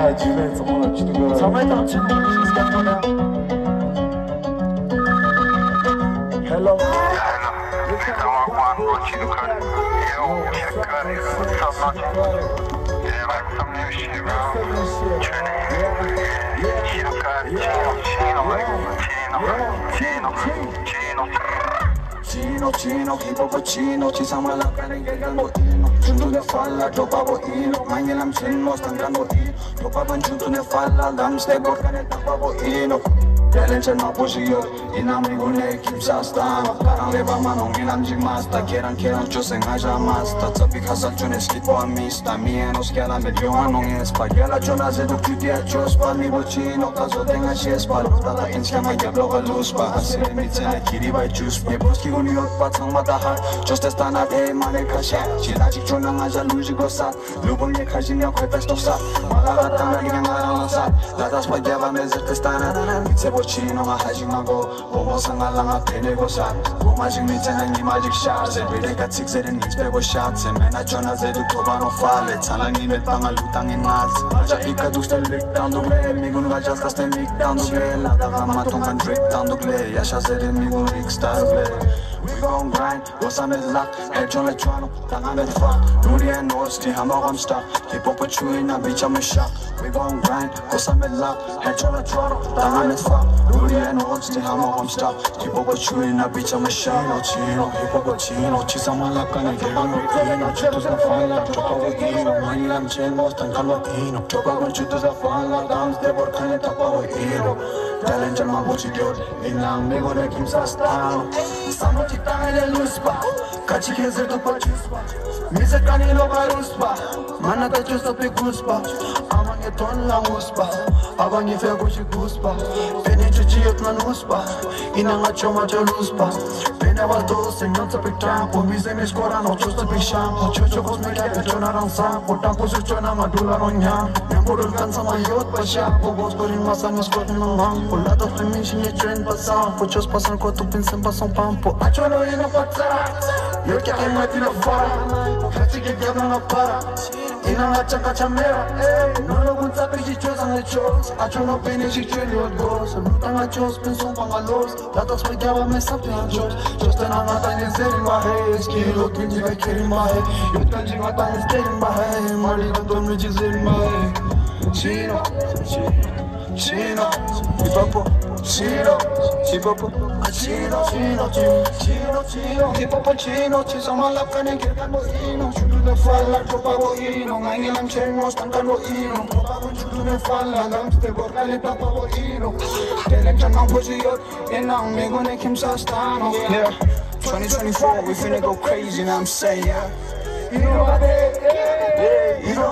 Acele zaman açtık. Samet amca Hello. Chino, hipopocino, ci siamo alla cane che al mottino. Giunto ne falla, troppo ino, ma io non c'è mo stancando ino. Troppo giunto ne falla, dam stai porcane troppo ino. Talent no posiyo, inamigo ne kimsa stama. Karang leba manong inamjig masta, kerang choseng aja masta. Tapi khasal chune skito amista, mienos que la medio anong espa. Gela chona zedu kutia chospa, mi bocino, kazo tenga shespa. Lotala inskama yabloga luspa, asire mitzene kiri by juice. Me boski uniot patang mataha, just estana de mane kasha. Chilachi chona aja luji gosa, lubong ne khajinya koi pesto sa. Malala tanga ngarang sa, latas pa yaba mezet estana. Chino ma hajimago, bomo sangala ma penego sa. Bomajig mitena ni magic shots, every day got 6 and needs pego shots. And man I chona zedu tobano fale, tala ni met panga lutang in naz. Aja ika duste lick down the way, migun va just kaste mic down the way. La daga ma tongan drip down the way, yasha zede migun rick star way. We gon' grind, what's on the lock, head on the channel, tanga med fuck. Nuri and notes, ti hammer I'm stuck. Keep up with you in a bitch, I'm a shock. We gon' grind, what's on the lock, head on the channel, tanga med fuck. Nuri and notes, ti hammer I'm stuck. Keep up with you in a bitch, I'm a shock. Chino, keep up with Chino, ci siamo alla cane che non mi pino. Ciuto sa falla, troppo ino, ma io non c'è mo stanca latino. Troppo con ciuto sa falla, dance de porcane troppo ino. Talent ma voci di odi, inamigo ne kimsa stano. Stanno titane luspa, kachi kezer to pachuspa. Mise kanilo baruspa, mana ta chusto pe guspa. Amange ton la muspa, abange fe gochi guspa. Pene chuchi yot man uspa, inanga choma choluspa. Pene was do senyon sa pe campo, mise me scora no chusto pe shampoo. Chucho cos me cape chona ran sampo, tampo su chona madula no nyam. Nyamboro cansa ma yot pa shapo, vos corin masa me scot no mam. Polata femici ne trend pasa, pochos pasan co tu pensem pasan pampo. Achono ino pazza, io che hai mai tiro fora. Cazzi che diavolo non para, inanga chaka chamera. Non lo gunza pe ci chosa ne chos, achono bene ci cheli od gos. Lutanga chos penso pangalos, latas pe diava me sapte an chos. Just an amata ne zeri ma he, skilo kinji ve keri ma he. Yut kanji mata ne steri ma he, mali don me ci zeri ma he. Chino, Chino, hipopo, Chino, hipopo, Chino, Chino, Chino, Chino, hipopo, Chino, ci siamo alla cane che cambio ino, ciuto ne falla, troppo ino, ngai lam chengo stancando ino, troppo ciuto ne falla, dance porcale troppo ino, talent no posiyo, inamigo ne kimsa stano. Yeah, 2024, we finna go crazy, and I'm saying, yeah. You know what I did, you know